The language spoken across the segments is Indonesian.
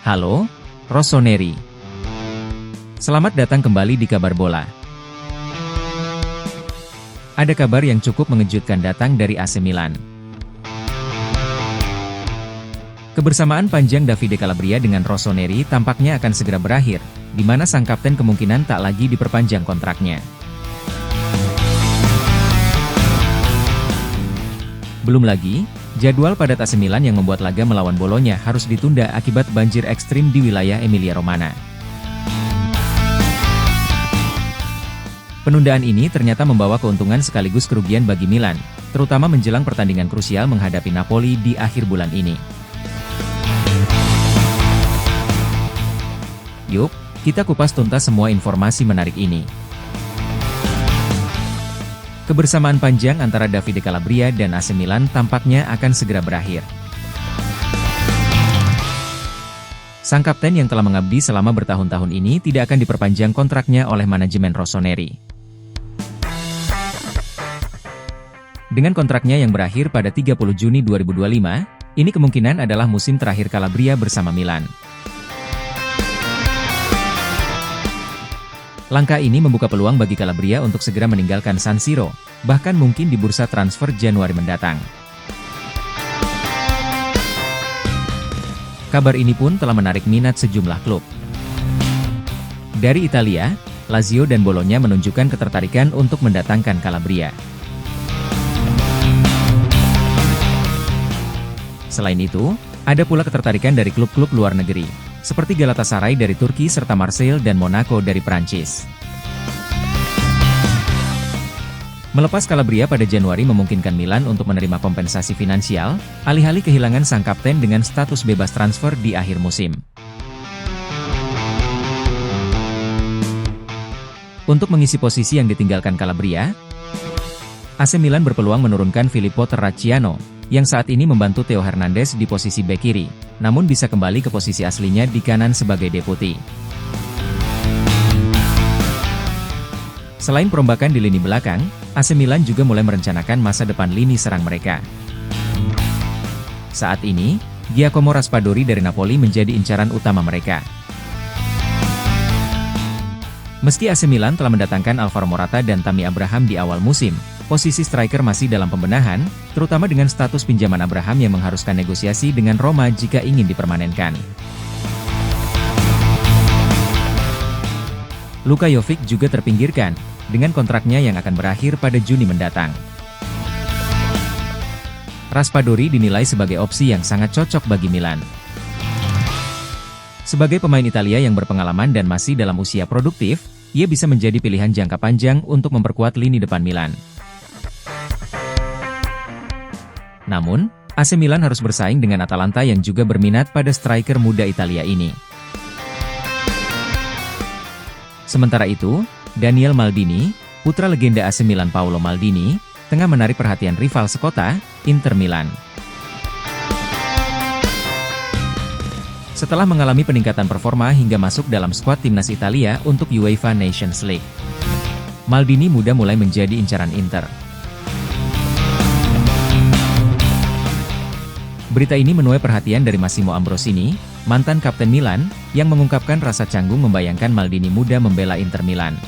Halo, Rossoneri. Selamat datang kembali di Kabar Bola. Ada kabar yang cukup mengejutkan datang dari AC Milan. Kebersamaan panjang Davide Calabria dengan Rossoneri tampaknya akan segera berakhir, di mana sang kapten kemungkinan tak lagi diperpanjang kontraknya. Belum lagi, jadwal padat AC Milan yang membuat laga melawan Bolonya harus ditunda akibat banjir ekstrim di wilayah Emilia-Romagna. Penundaan ini ternyata membawa keuntungan sekaligus kerugian bagi Milan, terutama menjelang pertandingan krusial menghadapi Napoli di akhir bulan ini. Yuk, kita kupas tuntas semua informasi menarik ini. Kebersamaan panjang antara Davide Calabria dan AC Milan tampaknya akan segera berakhir. Sang kapten yang telah mengabdi selama bertahun-tahun ini tidak akan diperpanjang kontraknya oleh manajemen Rossoneri. Dengan kontraknya yang berakhir pada 30 Juni 2025, ini kemungkinan adalah musim terakhir Calabria bersama Milan. Langkah ini membuka peluang bagi Calabria untuk segera meninggalkan San Siro, bahkan mungkin di bursa transfer Januari mendatang. Kabar ini pun telah menarik minat sejumlah klub. Dari Italia, Lazio dan Bologna menunjukkan ketertarikan untuk mendatangkan Calabria. Selain itu, ada pula ketertarikan dari klub-klub luar negeri, seperti Galatasaray dari Turki serta Marseille dan Monaco dari Prancis. Melepas Calabria pada Januari memungkinkan Milan untuk menerima kompensasi finansial, alih-alih kehilangan sang kapten dengan status bebas transfer di akhir musim. Untuk mengisi posisi yang ditinggalkan Calabria, AC Milan berpeluang menurunkan Filippo Terracciano, yang saat ini membantu Theo Hernandez di posisi bek kiri, namun bisa kembali ke posisi aslinya di kanan sebagai deputi. Selain perombakan di lini belakang, AC Milan juga mulai merencanakan masa depan lini serang mereka. Saat ini, Giacomo Raspadori dari Napoli menjadi incaran utama mereka. Meski AC Milan telah mendatangkan Alvaro Morata dan Tammy Abraham di awal musim, posisi striker masih dalam pembenahan, terutama dengan status pinjaman Abraham yang mengharuskan negosiasi dengan Roma jika ingin dipermanenkan. Luka Jovic juga terpinggirkan, dengan kontraknya yang akan berakhir pada Juni mendatang. Raspadori dinilai sebagai opsi yang sangat cocok bagi Milan. Sebagai pemain Italia yang berpengalaman dan masih dalam usia produktif, ia bisa menjadi pilihan jangka panjang untuk memperkuat lini depan Milan. Namun, AC Milan harus bersaing dengan Atalanta yang juga berminat pada striker muda Italia ini. Sementara itu, Daniel Maldini, putra legenda AC Milan Paolo Maldini, tengah menarik perhatian rival sekota, Inter Milan. Setelah mengalami peningkatan performa hingga masuk dalam skuad timnas Italia untuk UEFA Nations League, Maldini muda mulai menjadi incaran Inter. Berita ini menuai perhatian dari Massimo Ambrosini, mantan kapten Milan, yang mengungkapkan rasa canggung membayangkan Maldini muda membela Inter Milan.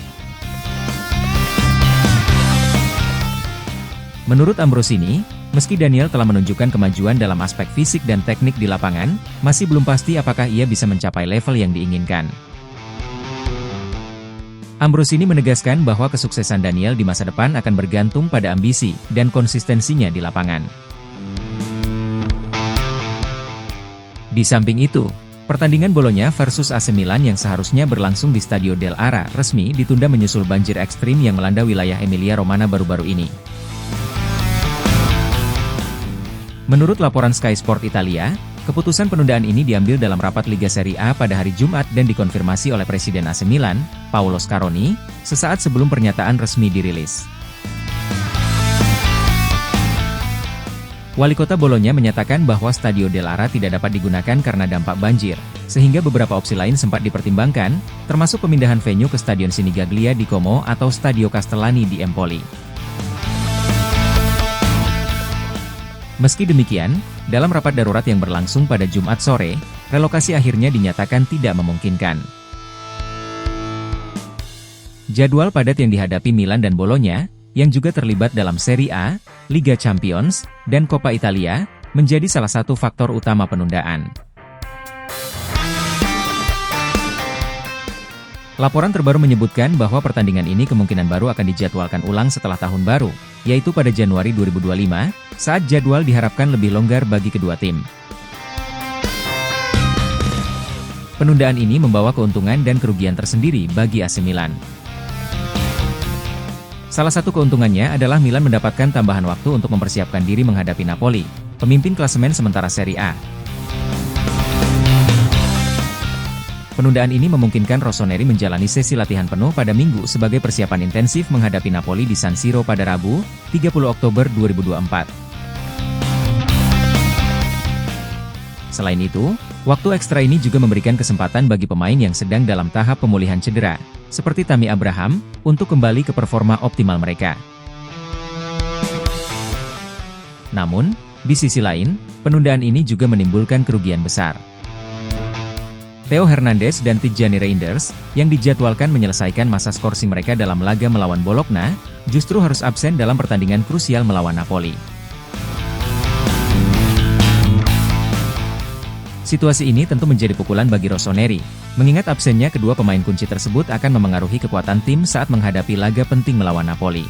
Menurut Ambrosini, meski Daniel telah menunjukkan kemajuan dalam aspek fisik dan teknik di lapangan, masih belum pasti apakah ia bisa mencapai level yang diinginkan. Ambrosini menegaskan bahwa kesuksesan Daniel di masa depan akan bergantung pada ambisi dan konsistensinya di lapangan. Di samping itu, pertandingan Bologna versus AC Milan yang seharusnya berlangsung di Stadio dell'Ara resmi ditunda menyusul banjir ekstrim yang melanda wilayah Emilia-Romagna baru-baru ini. Menurut laporan Sky Sport Italia, keputusan penundaan ini diambil dalam rapat Liga Serie A pada hari Jumat dan dikonfirmasi oleh Presiden AC Milan, Paolo Scaroni, sesaat sebelum pernyataan resmi dirilis. Wali kota Bologna menyatakan bahwa Stadio dell'Ara tidak dapat digunakan karena dampak banjir, sehingga beberapa opsi lain sempat dipertimbangkan, termasuk pemindahan venue ke Stadion Sinigaglia di Como atau Stadio Castellani di Empoli. Meski demikian, dalam rapat darurat yang berlangsung pada Jumat sore, relokasi akhirnya dinyatakan tidak memungkinkan. Jadwal padat yang dihadapi Milan dan Bolonya, yang juga terlibat dalam Serie A, Liga Champions, dan Coppa Italia, menjadi salah satu faktor utama penundaan. Laporan terbaru menyebutkan bahwa pertandingan ini kemungkinan baru akan dijadwalkan ulang setelah tahun baru, yaitu pada Januari 2025, saat jadwal diharapkan lebih longgar bagi kedua tim. Penundaan ini membawa keuntungan dan kerugian tersendiri bagi AC Milan. Salah satu keuntungannya adalah Milan mendapatkan tambahan waktu untuk mempersiapkan diri menghadapi Napoli, pemimpin klasemen sementara Serie A. Penundaan ini memungkinkan Rossoneri menjalani sesi latihan penuh pada Minggu sebagai persiapan intensif menghadapi Napoli di San Siro pada Rabu, 30 Oktober 2024. Selain itu, waktu ekstra ini juga memberikan kesempatan bagi pemain yang sedang dalam tahap pemulihan cedera, seperti Tammy Abraham, untuk kembali ke performa optimal mereka. Namun, di sisi lain, penundaan ini juga menimbulkan kerugian besar. Theo Hernandez dan Tijjani Reinders, yang dijadwalkan menyelesaikan masa skorsing mereka dalam laga melawan Bologna, justru harus absen dalam pertandingan krusial melawan Napoli. Situasi ini tentu menjadi pukulan bagi Rossoneri, mengingat absennya kedua pemain kunci tersebut akan memengaruhi kekuatan tim saat menghadapi laga penting melawan Napoli.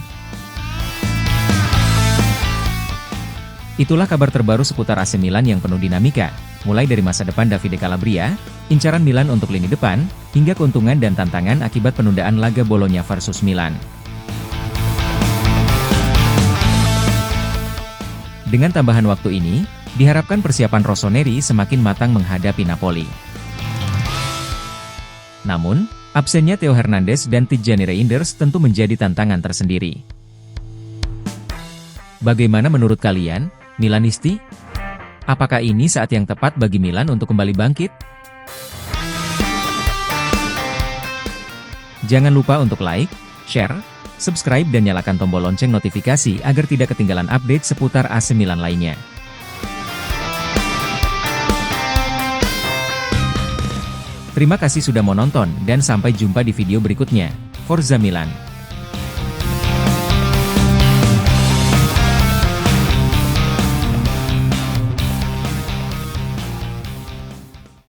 Itulah kabar terbaru seputar AC Milan yang penuh dinamika, mulai dari masa depan Davide Calabria, incaran Milan untuk lini depan, hingga keuntungan dan tantangan akibat penundaan laga Bologna versus Milan. Dengan tambahan waktu ini, diharapkan persiapan Rossoneri semakin matang menghadapi Napoli. Namun, absennya Theo Hernandez dan Tijjani Reinders tentu menjadi tantangan tersendiri. Bagaimana menurut kalian, Milanisti? Apakah ini saat yang tepat bagi Milan untuk kembali bangkit? Jangan lupa untuk like, share, subscribe dan nyalakan tombol lonceng notifikasi agar tidak ketinggalan update seputar AC Milan lainnya. Terima kasih sudah menonton dan sampai jumpa di video berikutnya. Forza Milan!